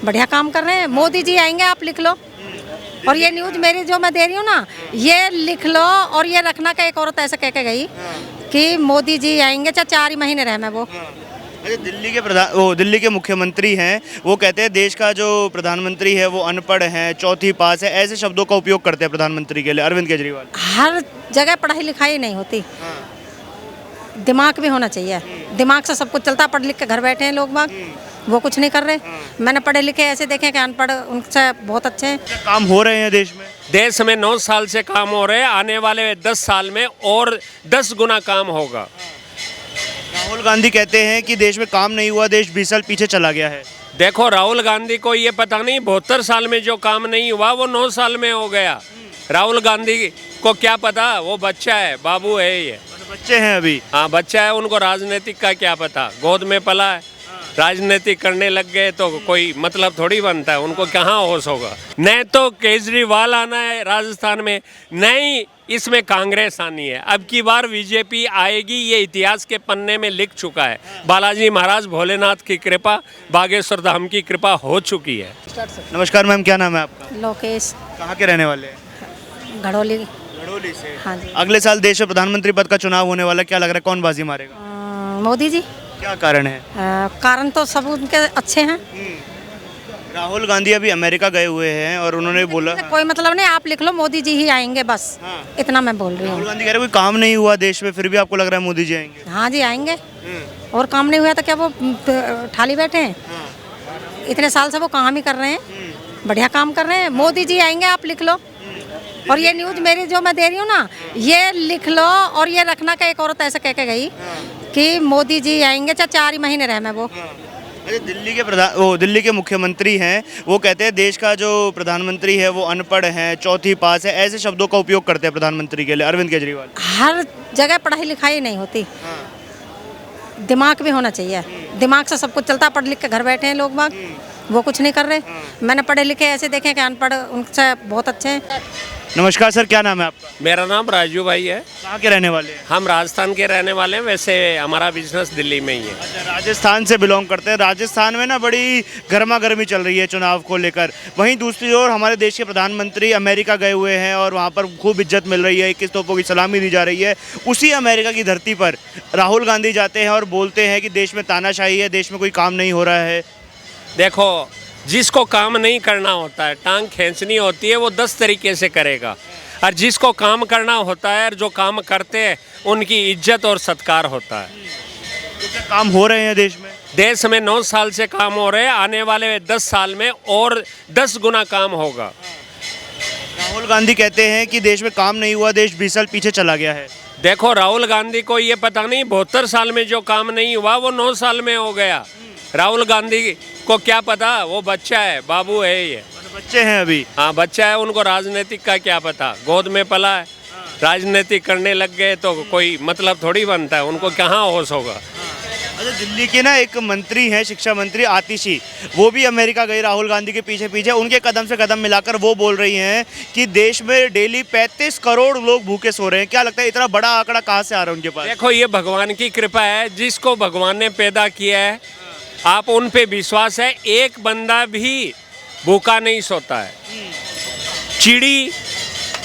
बढ़िया काम कर रहे हैं। मोदी जी आएंगे, आप लिख लो। और ये न्यूज़ मेरी जो मैं दे रही हूँ ना, ये लिख लो और ये रखना कि एक औरत ऐसे कह के गई कि मोदी जी आएंगे, चाहे 4 ही महीने रहे मैं वो। अच्छा, दिल्ली के मुख्यमंत्री हैं, वो कहते हैं देश का जो प्रधानमंत्री है वो अनपढ़ है, चौथी पास है, ऐसे शब्दों का उपयोग करते हैं प्रधानमंत्री के लिए अरविंद केजरीवाल। हर जगह पढ़ाई लिखाई नहीं होती, दिमाग भी होना चाहिए। दिमाग से सब कुछ चलता। पढ़ लिख के घर बैठे हैं लोग बाग, वो कुछ नहीं कर रहे। मैंने पढ़े लिखे ऐसे देखे कि अनपढ़ उनसे बहुत अच्छे हैं। काम हो रहे हैं देश में। देश में 9 साल से काम हो रहे हैं, आने वाले 10 साल में और 10 गुना काम होगा। राहुल गांधी कहते हैं कि देश में काम नहीं हुआ, देश 20 साल पीछे चला गया है। देखो, राहुल गांधी को ये पता नहीं 72 साल में जो काम नहीं हुआ वो 9 साल में हो गया। राहुल गांधी को क्या पता, वो बच्चा है, बाबू है ये। बच्चे हैं अभी। हाँ, बच्चा है, उनको राजनीतिक का क्या पता। गोद में पला है, राजनीतिक करने लग गए तो कोई मतलब थोड़ी बनता है। उनको कहाँ होश होगा। न तो केजरीवाल आना है राजस्थान में, न ही इसमें कांग्रेस आनी है। अब की बार बीजेपी आएगी, ये इतिहास के पन्ने में लिख चुका है। बालाजी महाराज भोलेनाथ की कृपा, बागेश्वर धाम की कृपा हो चुकी है। नमस्कार मैम, क्या नाम है आपका? लोकेश। कहाँ के रहने वाले हैं? घड़ोली। घड़ोली से। हाँ जी। अगले साल देश में प्रधानमंत्री पद का चुनाव होने वाला, क्या लग रहा है कौन बाजी मारेगा? मोदी जी। क्या कारण है? कारण तो सब उनके अच्छे हैं। राहुल गांधी अभी अमेरिका गए हुए हैं और उन्होंने बोला कोई मतलब नहीं, आप लिख लो मोदी जी ही आएंगे बस। इतना मैं बोल रही राहुल हूँ। गांधी कह रहे कोई काम नहीं हुआ देश में, फिर भी आपको लग रहा है मोदी जी आएंगे? हाँ जी, आएंगे। और काम नहीं हुआ तो क्या वो ठाली बैठे हैं? इतने साल से वो काम ही कर रहे हैं, बढ़िया काम कर रहे हैं। मोदी जी आएंगे, आप लिख लो। और ये न्यूज़ मेरी जो मैं दे रही हूँ ना, ये लिख लो और ये रखना कि एक औरत ऐसे कह के गई कि मोदी जी आएंगे, चाहे 4 ही महीने रहे मैं वो। अच्छा, दिल्ली के मुख्यमंत्री हैं, वो कहते हैं देश का जो प्रधानमंत्री है वो अनपढ़ है, चौथी पास है, ऐसे शब्दों का उपयोग करते हैं प्रधानमंत्री के लिए अरविंद केजरीवाल। हर जगह पढ़ाई लिखाई नहीं होती, दिमाग भी होना चाहिए। दिमाग से सब कुछ चलता। पढ़ लिख के घर बैठे हैं लोग बाग, वो कुछ नहीं कर रहे। मैंने पढ़े लिखे ऐसे देखे कि अनपढ़ उनसे बहुत अच्छे हैं। नमस्कार सर, क्या नाम है आपका? मेरा नाम राजू भाई है। कहाँ के रहने वाले हैं? हम राजस्थान के रहने वाले हैं, वैसे हमारा बिजनेस दिल्ली में ही है। अच्छा, राजस्थान से बिलोंग करते हैं। राजस्थान में ना बड़ी गर्मा गर्मी चल रही है चुनाव को लेकर। वहीं दूसरी ओर हमारे देश के प्रधानमंत्री अमेरिका गए हुए हैं और वहाँ पर खूब इज्जत मिल रही है, 21 तोपों की सलामी दी जा रही है। उसी अमेरिका की धरती पर राहुल गांधी जाते हैं और बोलते हैं कि देश में तानाशाही है, देश में कोई काम नहीं हो रहा है। देखो, जिसको काम नहीं करना होता है, टांग खींचनी होती है, वो 10 तरीके से करेगा। और जिसको काम करना होता है और जो काम करते हैं उनकी इज्जत और सत्कार होता है। तो क्या काम हो रहे हैं देश में? देश में 9 साल से काम हो रहे हैं, आने वाले 10 साल में और 10 गुना काम होगा। राहुल गांधी कहते हैं कि देश में काम नहीं हुआ, देश 20 साल पीछे चला गया है। देखो, राहुल गांधी को ये पता नहीं 72 साल में जो काम नहीं हुआ वो 9 साल में हो गया। राहुल गांधी को क्या पता, वो बच्चा है, बाबू है ये। बच्चे हैं अभी। हाँ, बच्चा है, उनको राजनीतिक का क्या पता। गोद में पला है, राजनीतिक करने लग गए तो कोई मतलब थोड़ी बनता है। उनको कहाँ होश होगा। अच्छा, दिल्ली के ना एक मंत्री हैं, शिक्षा मंत्री आतिशी, वो भी अमेरिका गई राहुल गांधी के पीछे पीछे। उनके कदम से कदम मिलाकर वो बोल रही हैं कि देश में डेली 35 करोड़ लोग भूखे सो रहे हैं। क्या लगता है इतना बड़ा आंकड़ा कहाँ से आ रहा है उनके पास? देखो, ये भगवान की कृपा है। जिसको भगवान ने पैदा किया है, आप उन पे विश्वास है, एक बंदा भी भूखा नहीं सोता है। चिड़ी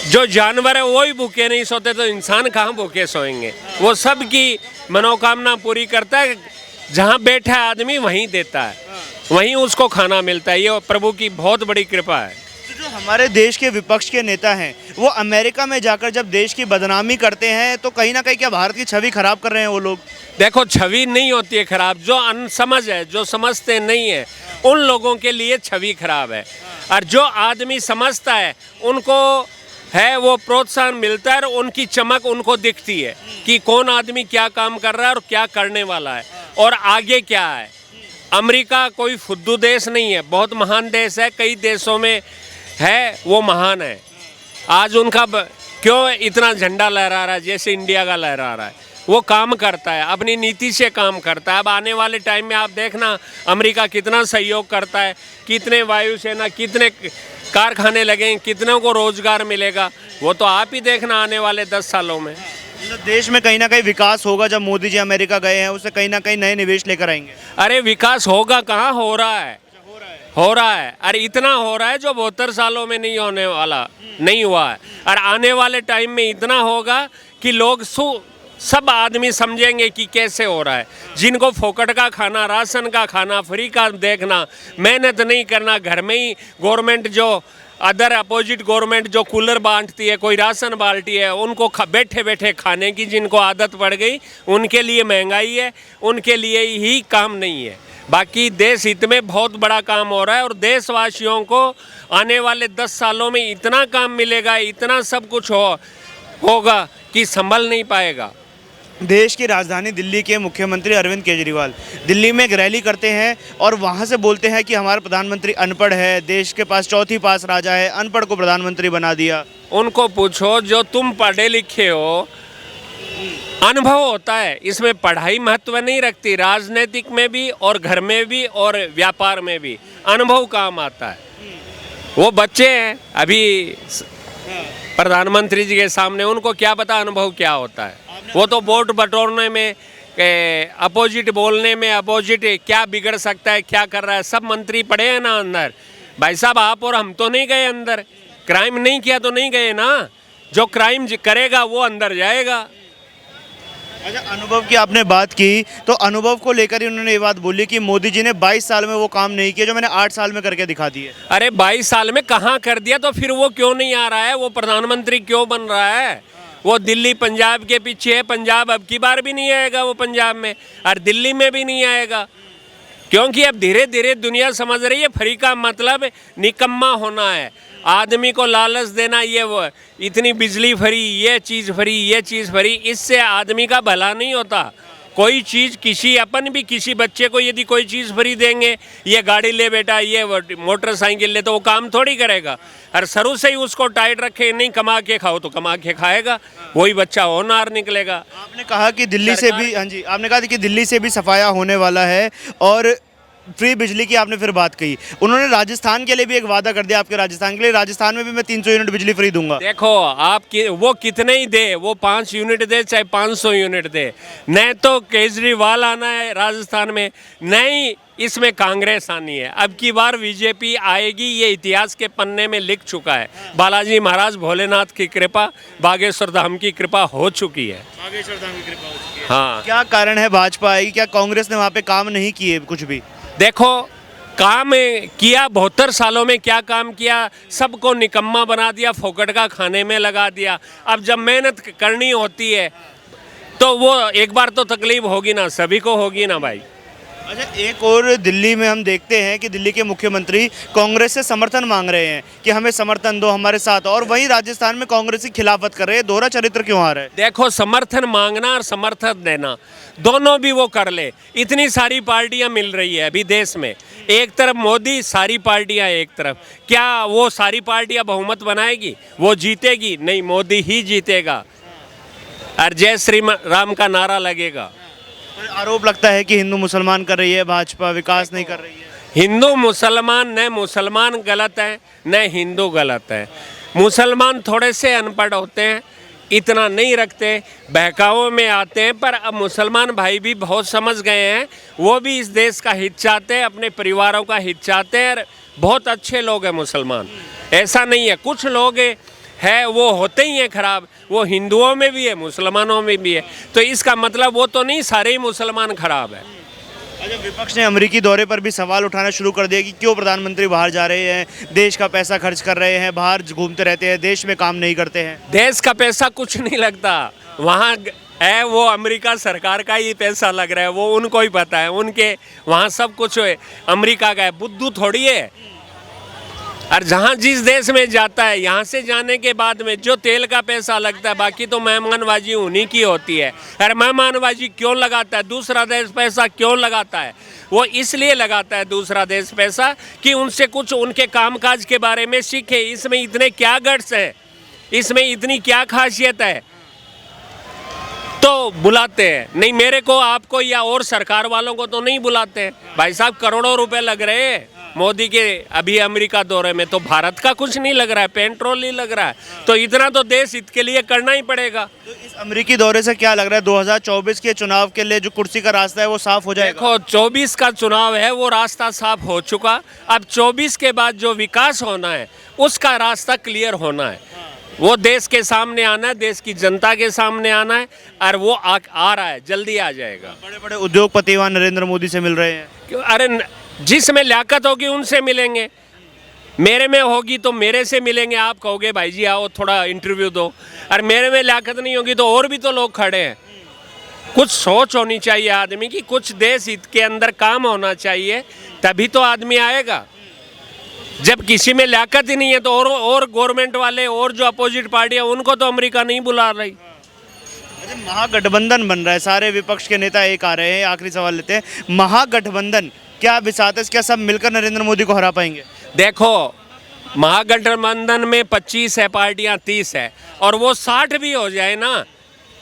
जो जानवर है वो ही भूखे नहीं सोते, तो इंसान कहाँ भूखे सोएंगे। वो सब की मनोकामना पूरी करता है। जहाँ बैठा है आदमी वहीं देता है, वहीं उसको खाना मिलता है। ये प्रभु की बहुत बड़ी कृपा है। तो जो हमारे देश के विपक्ष के नेता हैं वो अमेरिका में जाकर जब देश की बदनामी करते हैं तो कहीं ना कहीं क्या भारत की छवि खराब कर रहे हैं वो लोग? देखो, छवि नहीं होती है खराब, जो अनसमझ है, जो समझते नहीं है, उन लोगों के लिए छवि खराब है। और जो आदमी समझता है उनको है वो प्रोत्साहन मिलता है और उनकी चमक उनको दिखती है कि कौन आदमी क्या काम कर रहा है और क्या करने वाला है और आगे क्या है। अमेरिका कोई फुद्दू देश नहीं है, बहुत महान देश है। कई देशों में है वो महान है। आज उनका क्यों इतना झंडा लहरा रहा है जैसे इंडिया का लहरा रहा है? वो काम करता है, अपनी नीति से काम करता है। अब आने वाले टाइम में आप देखना अमेरिका कितना सहयोग करता है, कितने वायुसेना, कितने कारखाने लगेंगे, कितनों को रोजगार मिलेगा, वो तो आप ही देखना आने वाले 10 सालों में। देश में कहीं ना कहीं विकास होगा। जब मोदी जी अमेरिका गए हैं उससे कहीं ना कहीं नए निवेश लेकर आएंगे। अरे विकास होगा कहाँ, हो रहा है। हो रहा है, और इतना हो रहा है जो 72 सालों में नहीं होने वाला, नहीं हुआ है। और आने वाले टाइम में इतना होगा कि लोग सब आदमी समझेंगे कि कैसे हो रहा है। जिनको फोकट का खाना, राशन का खाना, फ्री का देखना, मेहनत नहीं करना, घर में ही गवर्नमेंट जो अदर अपोजिट गवर्नमेंट जो कूलर बांटती है, कोई राशन बांटती है, उनको बैठे बैठे खाने की जिनको आदत पड़ गई, उनके लिए महंगाई है, उनके लिए ही काम नहीं है। बाकी देश हित में बहुत बड़ा काम हो रहा है, और देशवासियों को आने वाले 10 सालों में इतना काम मिलेगा, इतना सब कुछ होगा कि संभल नहीं पाएगा। देश की राजधानी दिल्ली के मुख्यमंत्री अरविंद केजरीवाल दिल्ली में एक रैली करते हैं और वहां से बोलते हैं कि हमारा प्रधानमंत्री अनपढ़ है, देश के पास चौथी पास राजा है, अनपढ़ को प्रधानमंत्री बना दिया। उनको पूछो, जो तुम पढ़े लिखे हो, अनुभव होता है, इसमें पढ़ाई महत्व नहीं रखती। राजनीतिक में भी और घर में भी और व्यापार में भी अनुभव काम आता है। वो बच्चे हैं अभी प्रधानमंत्री जी के सामने, उनको क्या पता अनुभव क्या होता है। वो तो वोट बटोरने में, अपोजिट बोलने में, अपोजिट क्या बिगड़ सकता है, क्या कर रहा है, सब मंत्री पड़े हैं ना अंदर। भाई साहब, आप और हम तो नहीं गए अंदर, क्राइम नहीं किया तो नहीं गए ना। जो क्राइम करेगा वो अंदर जाएगा। अच्छा, अनुभव की आपने बात की, तो अनुभव को लेकर ही उन्होंने ये बात बोली कि मोदी जी ने 22 साल में वो काम नहीं किया जो मैंने 8 साल में करके दिखा दिए। अरे 22 साल में कहाँ कर दिया, तो फिर वो क्यों नहीं आ रहा है, वो प्रधानमंत्री क्यों बन रहा है? वो दिल्ली पंजाब के पीछे है। पंजाब अब की बार भी नहीं आएगा वो पंजाब में, और दिल्ली में भी नहीं आएगा, क्योंकि अब धीरे धीरे दुनिया समझ रही है फ्री का मतलब निकम्मा होना है। आदमी को लालच देना, ये वो इतनी बिजली फ्री, ये चीज़ फ्री, ये चीज़ फ्री, इससे आदमी का भला नहीं होता। कोई चीज़ अपन भी किसी बच्चे को यदि कोई चीज़ फ्री देंगे, ये गाड़ी ले बेटा, ये मोटरसाइकिल ले, तो वो काम थोड़ी करेगा। और शुरू से ही उसको टाइट रखे, नहीं कमा के खाओ तो कमा के खाएगा, वही बच्चा होनहार निकलेगा। आपने कहा कि दिल्ली से भी, हाँ जी, आपने कहा कि दिल्ली से भी सफाया होने वाला है, और फ्री बिजली की आपने फिर बात कही। उन्होंने राजस्थान के लिए भी एक वादा कर दिया, आपके राजस्थान के लिए, राजस्थान में भी मैं 300 यूनिट बिजली फ्री दूंगा। देखो वो कितने ही दे, वो 5 यूनिट दे चाहे 500 यूनिट दे, न तो केजरीवाल आना है राजस्थान में, नहीं इसमें कांग्रेस आनी है। अब की बार बीजेपी आएगी, ये इतिहास के पन्ने में लिख चुका है। बालाजी महाराज भोलेनाथ की कृपा, बागेश्वर धाम की कृपा हो चुकी है। बागेश्वर धाम की कृपा हो चुकी है। हाँ, क्या कारण है भाजपा आएगी? क्या कांग्रेस ने वहाँ पे काम नहीं किए कुछ भी? देखो, काम किया 72 सालों में, क्या काम किया? सबको निकम्मा बना दिया, फोकट का खाने में लगा दिया। अब जब मेहनत करनी होती है तो वो एक बार तो तकलीफ होगी ना, सभी को होगी ना भाई। अच्छा, एक और दिल्ली में हम देखते हैं कि दिल्ली के मुख्यमंत्री कांग्रेस से समर्थन मांग रहे हैं कि हमें समर्थन दो हमारे साथ, और वहीं राजस्थान में कांग्रेस की खिलाफत कर रहे हैं। दोहरा चरित्र क्यों आ रहा है? देखो, समर्थन मांगना और समर्थन देना दोनों भी वो कर ले। इतनी सारी पार्टियां मिल रही है अभी देश में, एक तरफ मोदी, सारी पार्टियां एक तरफ। क्या वो सारी पार्टियां बहुमत बनाएगी? वो जीतेगी? नहीं, मोदी ही जीतेगा, और जय श्री राम का नारा लगेगा। आरोप लगता है कि हिंदू मुसलमान कर रही है भाजपा, विकास नहीं कर रही है। हिंदू मुसलमान, न मुसलमान गलत है न हिंदू गलत है। मुसलमान थोड़े से अनपढ़ होते हैं, इतना नहीं रखते, बहकावों में आते हैं, पर अब मुसलमान भाई भी बहुत समझ गए हैं। वो भी इस देश का हित चाहते हैं, अपने परिवारों का हित चाहते हैं, और बहुत अच्छे लोग हैं मुसलमान। ऐसा नहीं है, कुछ लोग है वो होते ही हैं खराब, वो हिंदुओं में भी है, मुसलमानों में भी है। तो इसका मतलब वो तो नहीं सारे ही मुसलमान खराब है। अच्छा, विपक्ष ने अमेरिकी दौरे पर भी सवाल उठाना शुरू कर दिया कि क्यों प्रधानमंत्री बाहर जा रहे हैं, देश का पैसा खर्च कर रहे हैं, बाहर घूमते रहते हैं, देश में काम नहीं करते हैं। देश का पैसा कुछ नहीं लगता वहाँ है, वो अमेरिका सरकार का ही पैसा लग रहा है, वो उनको ही पता है। उनके वहाँ सब कुछ अमेरिका का है, बुद्धू थोड़ी है। और जहाँ जिस देश में जाता है, यहाँ से जाने के बाद में जो तेल का पैसा लगता है, बाकी तो मेहमानबाजी उन्हीं की होती है। और मेहमानबाजी क्यों लगाता है दूसरा देश पैसा, क्यों लगाता है? वो इसलिए लगाता है दूसरा देश पैसा कि उनसे कुछ उनके कामकाज के बारे में सीखे। इसमें इतने क्या गट्स हैं, इसमें इतनी क्या खासियत है, तो बुलाते हैं। नहीं मेरे को, आपको या और सरकार वालों को तो नहीं बुलाते हैं। भाई साहब, करोड़ों रुपए लग रहे हैं मोदी के अभी अमेरिका दौरे में, तो भारत का कुछ नहीं लग रहा है, पेट्रोल ही लग रहा है। तो इतना तो देश हित के लिए करना ही पड़ेगा। तो इस अमेरिकी दौरे से क्या लग रहा है 2024 के चुनाव के लिए जो कुर्सी का रास्ता है वो साफ हो जाएगा? देखो 24 का चुनाव है, वो रास्ता साफ हो चुका। अब 24 के बाद जो विकास होना है उसका रास्ता क्लियर होना है। वो देश के सामने आना है, देश की जनता के सामने आना है, और वो आ रहा है, जल्दी आ जाएगा। बड़े बड़े उद्योगपति वहाँ नरेंद्र मोदी से मिल रहे हैं। अरे जिसमें लियाकत होगी उनसे मिलेंगे, मेरे में होगी तो मेरे से मिलेंगे। आप कहोगे भाई जी आओ थोड़ा इंटरव्यू दो, और मेरे में लियाकत नहीं होगी तो और भी तो लोग खड़े हैं। कुछ सोच होनी चाहिए आदमी की, कुछ देश हित के अंदर काम होना चाहिए, तभी तो आदमी आएगा। जब किसी में लियाकत ही नहीं है तो और गवर्नमेंट वाले और जो अपोजिट पार्टी है उनको तो अमेरिका नहीं बुला रही। अच्छा, महागठबंधन बन रहा है, सारे विपक्ष के नेता एक आ रहे हैं। आखिरी सवाल लेते हैं, महागठबंधन क्या बिसात है, क्या सब मिलकर नरेंद्र मोदी को हरा पाएंगे? देखो महागठबंधन में 25 है पार्टियां, 30 है, और वो 60 भी हो जाए ना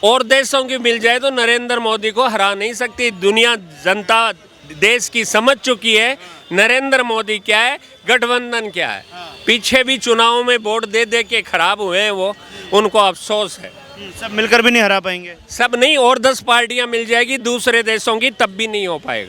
और देशों की मिल जाए तो नरेंद्र मोदी को हरा नहीं सकती। दुनिया जनता देश की समझ चुकी है नरेंद्र मोदी क्या है, गठबंधन क्या है। पीछे भी चुनाव में वोट दे दे के खराब हुए हैं वो, उनको अफसोस है। सब मिलकर भी नहीं हरा पाएंगे? सब नहीं, और 10 पार्टियां मिल जाएगी दूसरे देशों की, तब भी नहीं हो पाएगा।